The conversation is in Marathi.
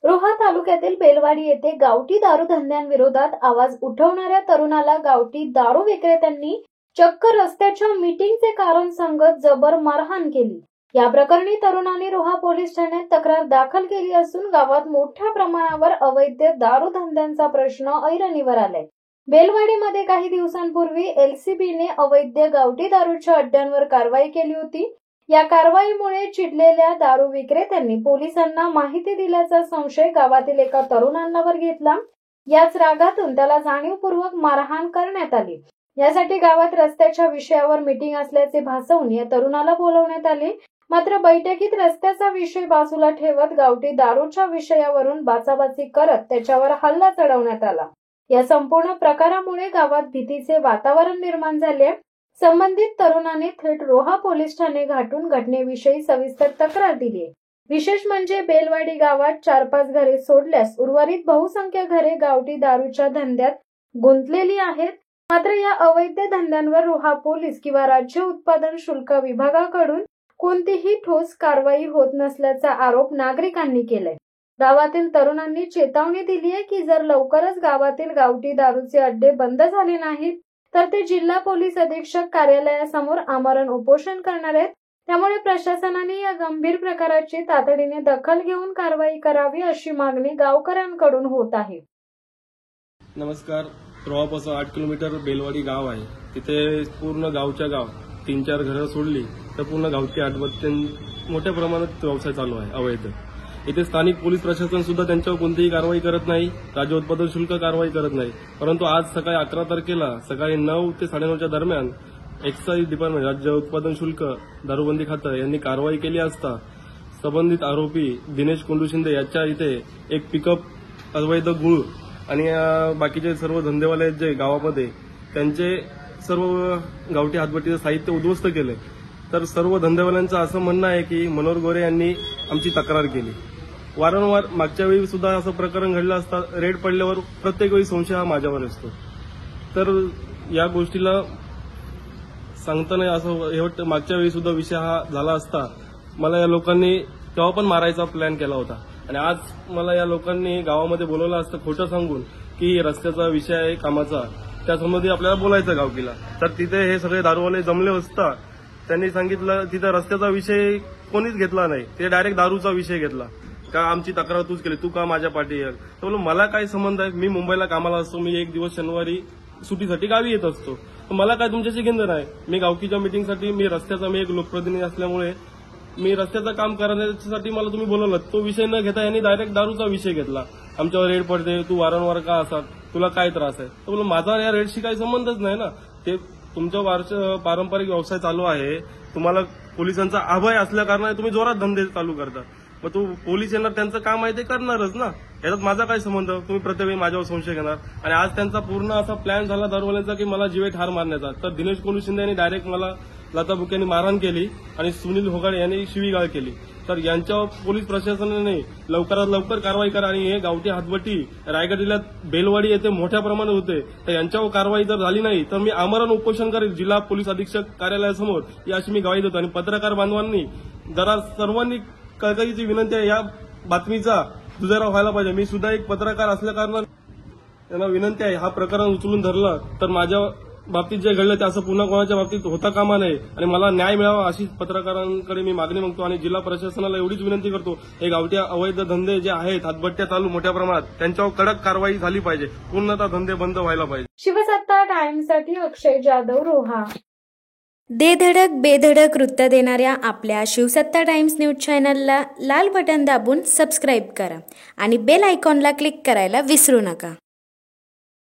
रोहा तालुक्यातील बेलवाडी येथे गावठी दारू धंद्यांविरोधात आवाज उठवणाऱ्या तरुणाला गावठी दारू विक्रेत्यांनी चक्क रस्त्याच्या मीटिंगचे कारण सांगत जबर मारहाण केली। या प्रकरणी तरुणाने रोहा पोलीस ठाण्यात तक्रार दाखल केली असून गावात मोठ्या प्रमाणावर अवैध दारू धंद्यांचा प्रश्न ऐरणीवर आलाय। बेलवाडीमध्ये काही दिवसांपूर्वी LCBने अवैध गावठी दारूच्या अड्ड्यांवर कारवाई केली होती। या कारवाईमुळे चिडलेल्या दारू विक्रेत्यांनी पोलिसांना माहिती दिल्याचा संशय गावातील एका तरुणांवर घेतला। याच रागातून त्याला जाणीवपूर्वक मारहाण करण्यात आली। यासाठी गावात रस्त्याच्या विषयावर मीटिंग असल्याचे भासवून या तरुणाला बोलवण्यात आले। मात्र बैठकीत रस्त्याचा विषय बाजूला ठेवत गावठी दारूच्या विषयावरून बाचाबाची करत त्याच्यावर हल्ला चढवण्यात आला। या संपूर्ण प्रकारामुळे गावात भीतीचे वातावरण निर्माण झाले। संबंधित तरुणाने थेट रोहा पोलीस ठाणे गाठून घटनेविषयी सविस्तर तक्रार दिली। विशेष म्हणजे बेलवाडी गावात 4-5 घरे सोडल्यास उर्वरित बहुसंख्य घरे गावठी दारूच्या धंद्यात गुंतलेली आहेत। मात्र या अवैध धंद्यांवर रोहा पोलीस किंवा राज्य उत्पादन शुल्क विभागाकडून कोणतीही ठोस कारवाई होत नसल्याचा आरोप नागरिकांनी केलाय। गावातील तरुणांनी चेतावणी दिली आहे की जर लवकरच गावातील गावठी दारूचे अड्डे बंद झाले नाहीत तर ते जिल्हा पोलीस अधीक्षक कार्यालयासमोर आमरण उपोषण करणार आहेत। त्यामुळे प्रशासनाने या गंभीर प्रकाराची तातडीने दखल घेऊन कारवाई करावी अशी मागणी गावकऱ्यांकडून होत आहे। नमस्कार। रोहापासून 8 किलोमीटर बेलवाडी गाव आहे। तिथे पूर्ण गावच्या गाव 3-4 घरं सोडली तर पूर्ण गावची आडवत्ते मोठ्या प्रमाणात व्यवसाय चालू आहे अवैध। इथे स्थानिक पोलीस प्रशासन सुद्धा त्यांच्यावर कोणतीही कारवाई करत नाही, राज्य उत्पादन शुल्क कारवाई करत नाही। परंतु आज सकाळी 11 तारखेला सकाळी 9 ते 9:30च्या दरम्यान एक्साईज डिपार्टमेंट राज्य उत्पादन शुल्क दारूबंदी खातं यांनी कारवाई केली असता संबंधित आरोपी दिनेश कुंडू शिंदे याच्या इथे एक पिकअप अवैध गुळ आणि बाकीचे सर्व धंदेवाले जे गावामध्ये त्यांचे सर्व गावठी हातभट्टीचं साहित्य उद्ध्वस्त केले। तर सर्व धंदेवाल्यांचं असं म्हणणं आहे की मनोहर गोरे यांनी आमची तक्रार केली। वारंवार मागच्या वेळी सुद्धा असं प्रकरण घडलं असता रेड पडल्यावर प्रत्येक वेळी संशय हा माझ्यावर असतो। तर या गोष्टीला सांगताना असं हे वाटतं मागच्या वेळी सुद्धा विषय हा झाला असता मला या लोकांनी तेव्हा पण मारायचा प्लॅन केला होता आणि आज मला या लोकांनी गावामध्ये बोलवलं असतं खोटं सांगून की रस्त्याचा विषय आहे कामाचा, त्यासंबंधी आपल्याला बोलायचं गावकीला। तर तिथे हे सगळे दारूवाले जमले असता त्यांनी सांगितलं तिथं रस्त्याचा विषय कोणीच घेतला नाही, ते डायरेक्ट दारूचा विषय घेतला। का आमची तक्रार तूच केली, तू का माझ्या पाठी येईल? तर बोललो मला काय संबंध आहे, मी मुंबईला कामाला असतो, मी एक दिवस शनिवारी सुट्टीसाठी गावी येत असतो, तर मला काय तुमच्याशी घेणं नाही। मी गावकीच्या मीटिंगसाठी मी एक लोकप्रतिनिधी असल्यामुळे मी रस्त्याचं काम करण्यासाठी मला तुम्ही बोलवलं, तो विषय न घेता यांनी डायरेक्ट दारूचा विषय घेतला। आमच्यावर रेड पडते, तू वारंवार का असा, तुला काय त्रास आहे? तर बोललो माझा या रेडशी काही संबंधच नाही ना, ते तुमचा पारंपरिक व्यवसाय चालू आहे, तुम्हाला पोलिसांचा अभय असल्या कारणाने तुम्ही जोरात धंदे चालू करता, मग तो पोलीस येणार त्यांचं काम आहे ते करणारच ना, याच्यात माझा काय संबंध? तुम्ही प्रत्येक वेळी माझ्यावर संशय घेणार। आणि आज त्यांचा पूर्ण असा प्लॅन झाला दारूवाल्यांचा की मला जीवे ठार मारण्याचा। तर दिनेश कुंडू शिंदे यांनी डायरेक्ट मला लाथाबुक्यांनी मारहाण केली आणि सुनील होगाडे यांनी शिवीगाळ केली। तर यांच्यावर पोलीस प्रशासनाने लवकरात लवकर कारवाई करा आणि हे गावठी हातभट्टी रायगड जिल्ह्यात बेलवाडी येथे मोठ्या प्रमाणात होते, तर यांच्यावर कारवाई जर झाली नाही तर मी आमरण उपोषण करेल जिल्हा पोलीस अधीक्षक कार्यालयासमोर, याची मी ग्वाही देतो। आणि पत्रकार बांधवांनी जरा सर्वांनी कळकळीची विनंती आहे, या बातमीचा दुजोरा व्हायला पाहिजे। मी सुद्धा एक पत्रकार असल्या कारणाने त्यांना विनंती आहे, हा प्रकरण उचलून धरला तर माझ्या बाबतीत जे घडलं ते असं पुन्हा कोणाच्या बाबतीत होता कामा नये आणि मला न्याय मिळावा अशी पत्रकारांकडे मी मागणी मागतो। आणि जिल्हा प्रशासनाला एवढीच विनंती करतो, हे गावठी अवैध धंदे जे आहेत हातभट्ट्या चालू मोठ्या प्रमाणात त्यांच्यावर कडक कारवाई झाली पाहिजे, पूर्णतः धंदे बंद व्हायला पाहिजे। शिवसत्ता टाइम्ससाठी अक्षय जाधव, रोहा। दे धडक बेधडक वृत्त देणाऱ्या आपल्या शिवसत्ता टाइम्स न्यूज चॅनलला लाल बटन दाबून सबस्क्राईब करा आणि बेल आयकॉनला क्लिक करायला विसरू नका।